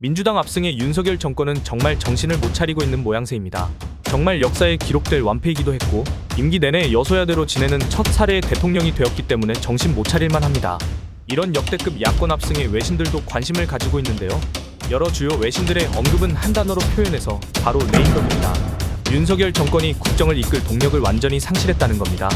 민주당 압승에 윤석열 정권은 정말 정신을 못 차리고 있는 모양새입니다. 정말 역사에 기록될 완패이기도 했고 임기 내내 여소야대로 지내는 첫 사례의 대통령이 되었기 때문에 정신 못 차릴만 합니다. 이런 역대급 야권 압승에 외신들도 관심을 가지고 있는데요. 여러 주요 외신들의 언급은 한 단어로 표현해서 바로 레임덕입니다. 윤석열 정권이 국정을 이끌 동력을 완전히 상실했다는 겁니다.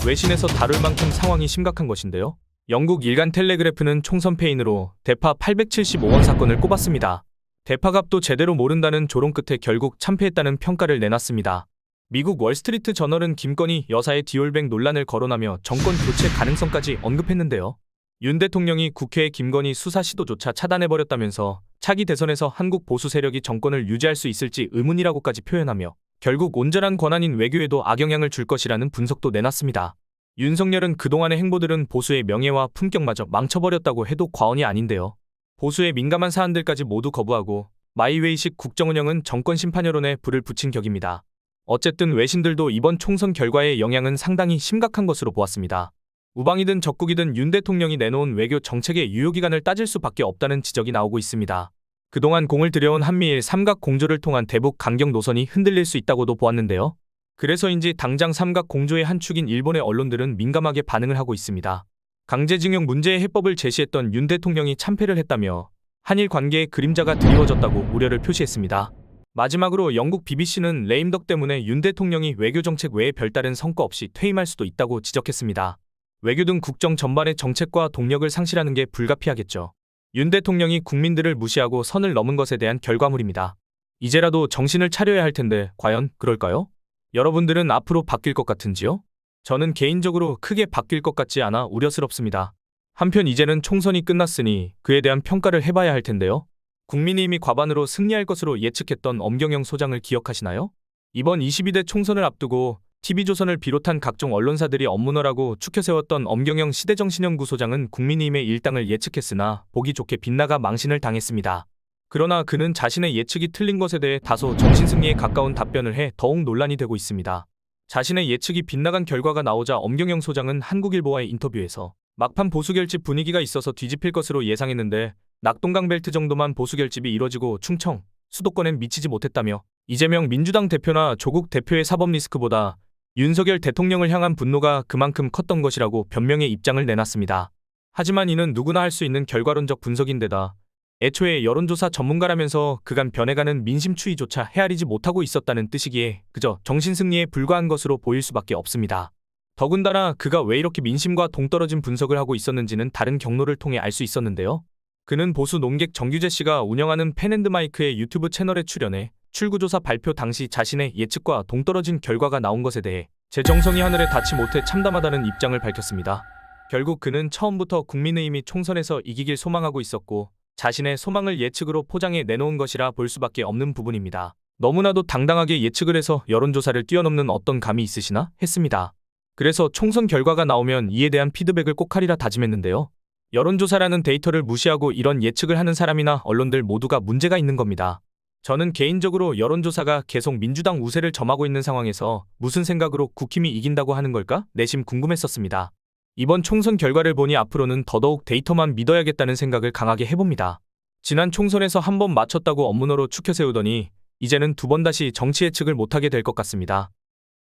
외신에서 다룰 만큼 상황이 심각한 것인데요. 영국 일간 텔레그래프는 총선 패인으로 대파 875원 사건을 꼽았습니다. 대파값도 제대로 모른다는 조롱 끝에 결국 참패했다는 평가를 내놨습니다. 미국 월스트리트 저널은 김건희 여사의 디올백 논란을 거론하며 정권 교체 가능성까지 언급했는데요. 윤 대통령이 국회의 김건희 수사 시도조차 차단해버렸다면서 차기 대선에서 한국 보수 세력이 정권을 유지할 수 있을지 의문이라고까지 표현하며 결국 온전한 권한인 외교에도 악영향을 줄 것이라는 분석도 내놨습니다. 윤석열은 그동안의 행보들은 보수의 명예와 품격마저 망쳐버렸다고 해도 과언이 아닌데요. 보수의 민감한 사안들까지 모두 거부하고 마이웨이식 국정운영은 정권 심판 여론에 불을 붙인 격입니다. 어쨌든 외신들도 이번 총선 결과의 영향은 상당히 심각한 것으로 보았습니다. 우방이든 적국이든 윤 대통령이 내놓은 외교 정책의 유효기간을 따질 수밖에 없다는 지적이 나오고 있습니다. 그동안 공을 들여온 한미일 삼각 공조를 통한 대북 강경 노선이 흔들릴 수 있다고도 보았는데요. 그래서인지 당장 삼각 공조의 한 축인 일본의 언론들은 민감하게 반응을 하고 있습니다. 강제징용 문제의 해법을 제시했던 윤 대통령이 참패를 했다며 한일 관계의 그림자가 드리워졌다고 우려를 표시했습니다. 마지막으로 영국 BBC는 레임덕 때문에 윤 대통령이 외교정책 외에 별다른 성과 없이 퇴임할 수도 있다고 지적했습니다. 외교 등 국정 전반의 정책과 동력을 상실하는 게 불가피하겠죠. 윤 대통령이 국민들을 무시하고 선을 넘은 것에 대한 결과물입니다. 이제라도 정신을 차려야 할 텐데 과연 그럴까요? 여러분들은 앞으로 바뀔 것 같은지요? 저는 개인적으로 크게 바뀔 것 같지 않아 우려스럽습니다. 한편 이제는 총선이 끝났으니 그에 대한 평가를 해봐야 할 텐데요. 국민의힘이 과반으로 승리할 것으로 예측했던 엄경영 소장을 기억하시나요? 이번 22대 총선을 앞두고 TV조선을 비롯한 각종 언론사들이 업무너라고 추켜세웠던 엄경영 시대정신연구 소장은 국민의힘의 일당을 예측했으나 보기 좋게 빗나가 망신을 당했습니다. 그러나 그는 자신의 예측이 틀린 것에 대해 다소 정신승리에 가까운 답변을 해 더욱 논란이 되고 있습니다. 자신의 예측이 빗나간 결과가 나오자 엄경영 소장은 한국일보와의 인터뷰에서 막판 보수결집 분위기가 있어서 뒤집힐 것으로 예상했는데 낙동강 벨트 정도만 보수결집이 이뤄지고 충청, 수도권엔 미치지 못했다며 이재명 민주당 대표나 조국 대표의 사법 리스크보다 윤석열 대통령을 향한 분노가 그만큼 컸던 것이라고 변명의 입장을 내놨습니다. 하지만 이는 누구나 할 수 있는 결과론적 분석인데다 애초에 여론조사 전문가라면서 그간 변해가는 민심 추이조차 헤아리지 못하고 있었다는 뜻이기에 그저 정신승리에 불과한 것으로 보일 수밖에 없습니다. 더군다나 그가 왜 이렇게 민심과 동떨어진 분석을 하고 있었는지는 다른 경로를 통해 알 수 있었는데요. 그는 보수 논객 정규재 씨가 운영하는 펜앤드마이크의 유튜브 채널에 출연해 출구조사 발표 당시 자신의 예측과 동떨어진 결과가 나온 것에 대해 제 정성이 하늘에 닿지 못해 참담하다는 입장을 밝혔습니다. 결국 그는 처음부터 국민의힘이 총선에서 이기길 소망하고 있었고 자신의 소망을 예측으로 포장해 내놓은 것이라 볼 수밖에 없는 부분입니다. 너무나도 당당하게 예측을 해서 여론조사를 뛰어넘는 어떤 감이 있으시나 했습니다. 그래서 총선 결과가 나오면 이에 대한 피드백을 꼭 하리라 다짐했는데요. 여론조사라는 데이터를 무시하고 이런 예측을 하는 사람이나 언론들 모두가 문제가 있는 겁니다. 저는 개인적으로 여론조사가 계속 민주당 우세를 점하고 있는 상황에서 무슨 생각으로 국힘이 이긴다고 하는 걸까 내심 궁금했었습니다. 이번 총선 결과를 보니 앞으로는 더더욱 데이터만 믿어야겠다는 생각을 강하게 해봅니다. 지난 총선에서 한 번 맞췄다고 업무너로 추켜세우더니 이제는 두 번 다시 정치 예측을 못하게 될 것 같습니다.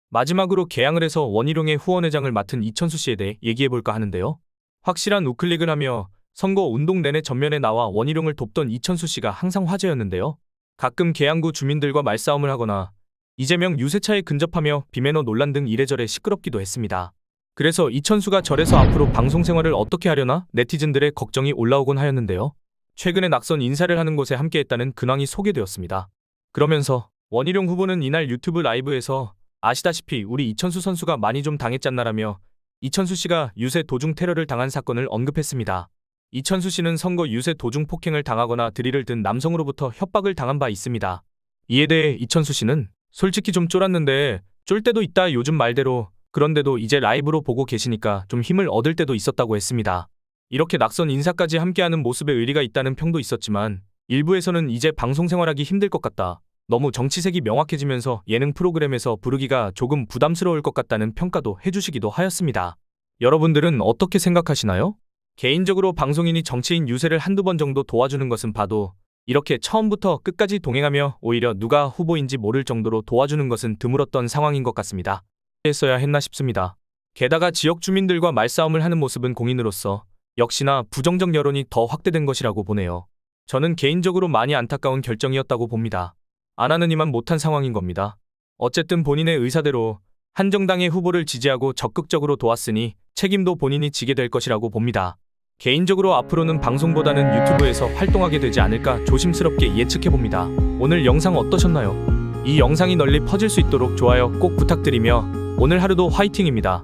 마지막으로 개항을 해서 원희룡의 후원회장을 맡은 이천수 씨에 대해 얘기해볼까 하는데요. 확실한 우클릭을 하며 선거 운동 내내 전면에 나와 원희룡을 돕던 이천수 씨가 항상 화제였는데요. 가끔 계양구 주민들과 말싸움을 하거나 이재명 유세차에 근접하며 비매너 논란 등 이래저래 시끄럽기도 했습니다. 그래서 이천수가 절에서 앞으로 방송 생활을 어떻게 하려나 네티즌들의 걱정이 올라오곤 하였는데요. 최근에 낙선 인사를 하는 곳에 함께했다는 근황이 소개되었습니다. 그러면서 원희룡 후보는 이날 유튜브 라이브에서 아시다시피 우리 이천수 선수가 많이 좀 당했잖나라며 이천수 씨가 유세 도중 테러를 당한 사건을 언급했습니다. 이천수 씨는 선거 유세 도중 폭행을 당하거나 드릴을 든 남성으로부터 협박을 당한 바 있습니다. 이에 대해 이천수 씨는 솔직히 좀 쫄았는데 쫄 때도 있다 요즘 말대로 그런데도 이제 라이브로 보고 계시니까 좀 힘을 얻을 때도 있었다고 했습니다. 이렇게 낙선 인사까지 함께하는 모습에 의리가 있다는 평도 있었지만 일부에서는 이제 방송 생활하기 힘들 것 같다. 너무 정치색이 명확해지면서 예능 프로그램에서 부르기가 조금 부담스러울 것 같다는 평가도 해주시기도 하였습니다. 여러분들은 어떻게 생각하시나요? 개인적으로 방송인이 정치인 유세를 한두 번 정도 도와주는 것은 봐도 이렇게 처음부터 끝까지 동행하며 오히려 누가 후보인지 모를 정도로 도와주는 것은 드물었던 상황인 것 같습니다. 했어야 했나 싶습니다. 게다가 지역 주민들과 말싸움을 하는 모습은 공인으로서 역시나 부정적 여론이 더 확대된 것이라고 보네요. 저는 개인적으로 많이 안타까운 결정이었다고 봅니다. 안 하느니만 못한 상황인 겁니다. 어쨌든 본인의 의사대로 한정당의 후보를 지지하고 적극적으로 도왔으니 책임도 본인이 지게 될 것이라고 봅니다. 개인적으로 앞으로는 방송보다는 유튜브에서 활동하게 되지 않을까 조심스럽게 예측해봅니다. 오늘 영상 어떠셨나요? 이 영상이 널리 퍼질 수 있도록 좋아요 꼭 부탁드리며 오늘 하루도 화이팅입니다.